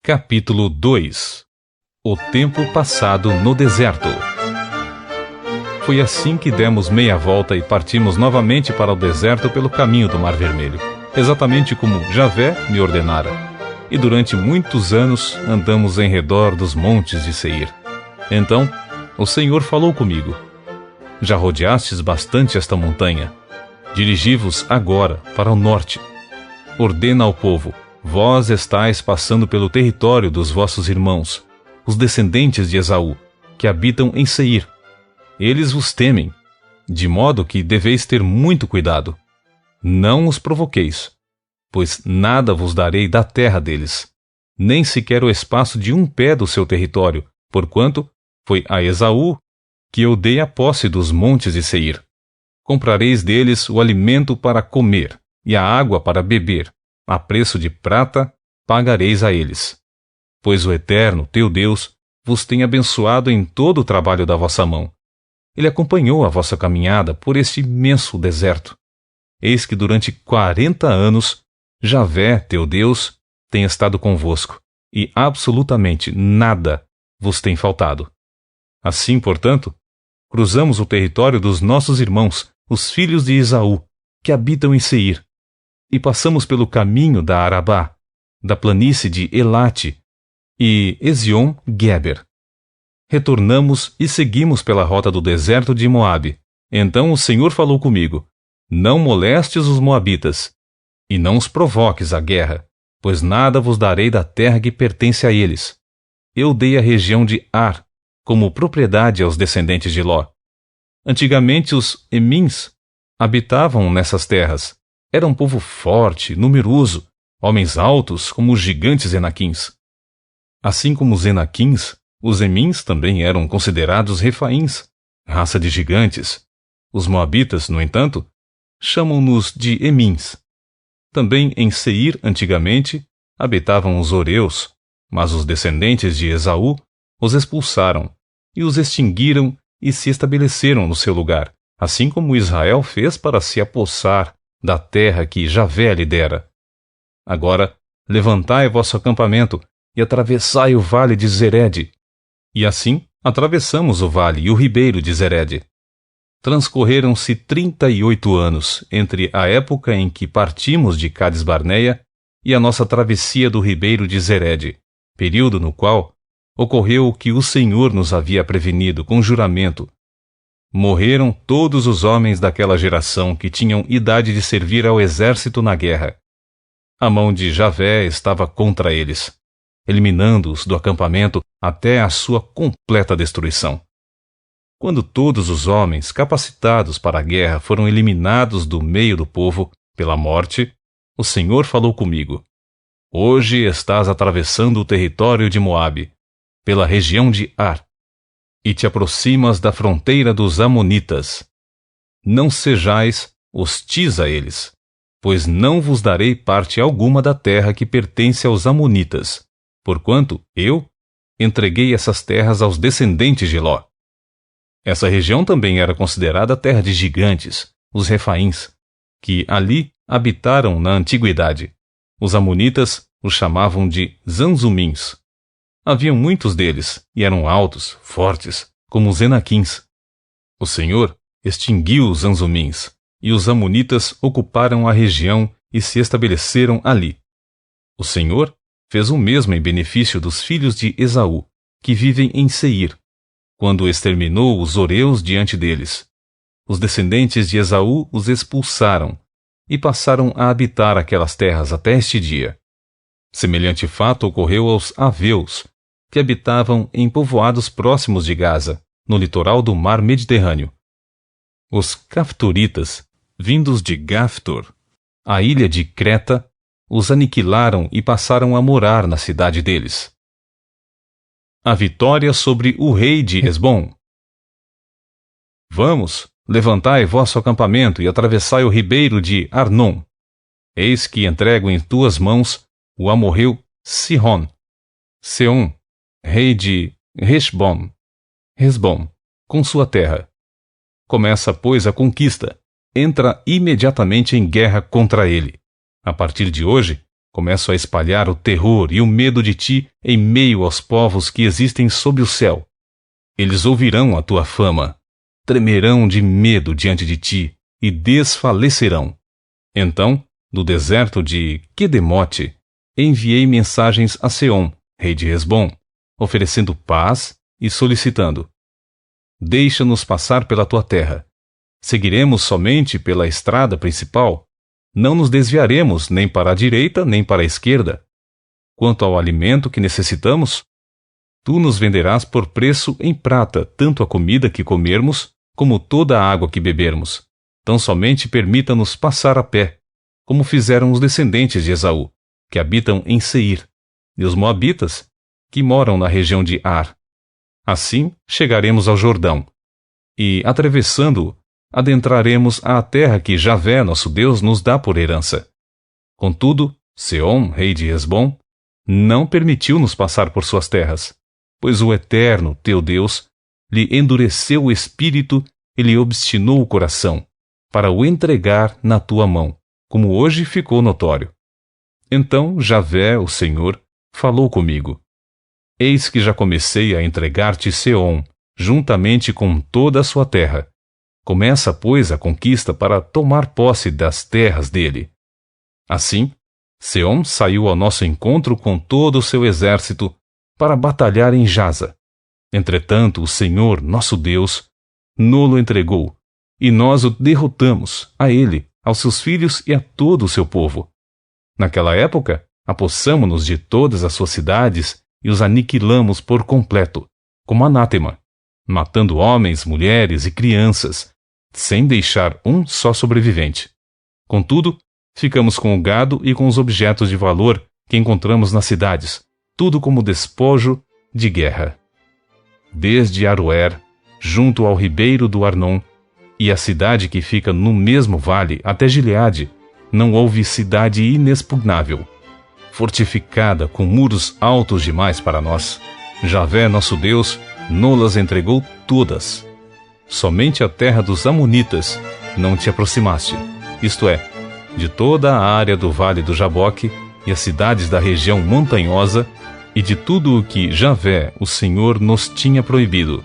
Capítulo 2. O tempo passado no deserto. Foi assim que demos meia volta e partimos novamente para o deserto pelo caminho do Mar Vermelho, exatamente como Javé me ordenara. E durante muitos anos andamos em redor dos montes de Seir. Então o Senhor falou comigo: já rodeastes bastante esta montanha. Dirigi-vos agora para o norte. Ordena ao povo: vós estáis passando pelo território dos vossos irmãos, os descendentes de Esaú, que habitam em Seir. Eles vos temem, de modo que deveis ter muito cuidado. Não os provoqueis, pois nada vos darei da terra deles, nem sequer o espaço de um pé do seu território, porquanto foi a Esaú que eu dei a posse dos montes de Seir. Comprareis deles o alimento para comer e a água para beber. A preço de prata pagareis a eles. Pois o Eterno, teu Deus, vos tem abençoado em todo o trabalho da vossa mão. Ele acompanhou a vossa caminhada por este imenso deserto. Eis que durante 40 anos, Javé, teu Deus, tem estado convosco, e absolutamente nada vos tem faltado. Assim, portanto, cruzamos o território dos nossos irmãos, os filhos de Esaú, que habitam em Seir, e passamos pelo caminho da Arabá, da planície de Elate e Ezion-Geber. Retornamos e seguimos pela rota do deserto de Moabe. Então o Senhor falou comigo: não molestes os moabitas, e não os provoques à guerra, pois nada vos darei da terra que pertence a eles. Eu dei a região de Ar como propriedade aos descendentes de Ló. Antigamente os Emins habitavam nessas terras. Era um povo forte, numeroso, homens altos como os gigantes Enaquins. Assim como os Enaquins, os Emins também eram considerados Refaíns, raça de gigantes. Os moabitas, no entanto, chamam-nos de Emins. Também em Seir, antigamente, habitavam os Oreus, mas os descendentes de Esaú os expulsaram, e os extinguiram e se estabeleceram no seu lugar, assim como Israel fez para se apossar da terra que Javé lhe dera. Agora, levantai vosso acampamento e atravessai o vale de Zered. E assim, atravessamos o vale e o ribeiro de Zered. Transcorreram-se 38 anos entre a época em que partimos de Cades-Barneia e a nossa travessia do ribeiro de Zered, período no qual ocorreu o que o Senhor nos havia prevenido com juramento. Morreram todos os homens daquela geração que tinham idade de servir ao exército na guerra. A mão de Javé estava contra eles, eliminando-os do acampamento até a sua completa destruição. Quando todos os homens capacitados para a guerra foram eliminados do meio do povo pela morte, o Senhor falou comigo: hoje estás atravessando o território de Moabe, pela região de Ar, e te aproximas da fronteira dos Amonitas. Não sejais hostis a eles, pois não vos darei parte alguma da terra que pertence aos Amonitas, porquanto eu entreguei essas terras aos descendentes de Ló. Essa região também era considerada terra de gigantes, os Refaíns, que ali habitaram na antiguidade. Os Amonitas os chamavam de Zanzumins. Haviam muitos deles, e eram altos, fortes, como os Enaquins. O Senhor extinguiu os Zanzumins, e os Amonitas ocuparam a região e se estabeleceram ali. O Senhor fez o mesmo em benefício dos filhos de Esaú, que vivem em Seir, quando exterminou os Oreus diante deles. Os descendentes de Esaú os expulsaram, e passaram a habitar aquelas terras até este dia. Semelhante fato ocorreu aos Aveus, que habitavam em povoados próximos de Gaza, no litoral do mar Mediterrâneo. Os Caftoritas, vindos de Gaftor, a ilha de Creta, os aniquilaram e passaram a morar na cidade deles. A vitória sobre o rei de Hesbom. Vamos, levantai vosso acampamento e atravessai o ribeiro de Arnon. Eis que entrego em tuas mãos o amorreu Sihon, Seom, rei de Hesbom, com sua terra. Começa, pois, a conquista. Entra imediatamente em guerra contra ele. A partir de hoje, Começo a espalhar o terror e o medo de ti em meio aos povos que existem sob o céu. Eles ouvirão a tua fama, tremerão de medo diante de ti e desfalecerão. Então, do deserto de Quedemote, enviei mensagens a Seom, rei de Hesbom, oferecendo paz e solicitando: deixa-nos passar pela tua terra. Seguiremos somente pela estrada principal. Não nos desviaremos nem para a direita nem para a esquerda. Quanto ao alimento que necessitamos, tu nos venderás por preço em prata tanto a comida que comermos como toda a água que bebermos. Tão somente permita-nos passar a pé, como fizeram os descendentes de Esaú, que habitam em Seir, e os moabitas, que moram na região de Ar. Assim chegaremos ao Jordão, e, atravessando-o, adentraremos à terra que Javé, nosso Deus, nos dá por herança. Contudo, Seom, rei de Hesbom, não permitiu-nos passar por suas terras, pois o Eterno, teu Deus, lhe endureceu o espírito e lhe obstinou o coração, para o entregar na tua mão, como hoje ficou notório. Então Javé, o Senhor, falou comigo: eis que já comecei a entregar-te Seom, juntamente com toda a sua terra. Começa, pois, a conquista para tomar posse das terras dele. Assim, Seom saiu ao nosso encontro com todo o seu exército para batalhar em Jaza. Entretanto, o Senhor, nosso Deus, no-lo entregou, e nós o derrotamos, a ele, aos seus filhos e a todo o seu povo. Naquela época, apossamo-nos de todas as suas cidades e os aniquilamos por completo, como anátema, matando homens, mulheres e crianças, sem deixar um só sobrevivente. Contudo, ficamos com o gado e com os objetos de valor que encontramos nas cidades, tudo como despojo de guerra. Desde Aroer, junto ao ribeiro do Arnon, e a cidade que fica no mesmo vale até Gileade, não houve cidade inexpugnável, fortificada com muros altos demais para nós. Javé, nosso Deus, no-las entregou todas. Somente a terra dos Amonitas não te aproximaste, isto é, de toda a área do vale do Jaboque e as cidades da região montanhosa, e de tudo o que Javé, o Senhor, nos tinha proibido.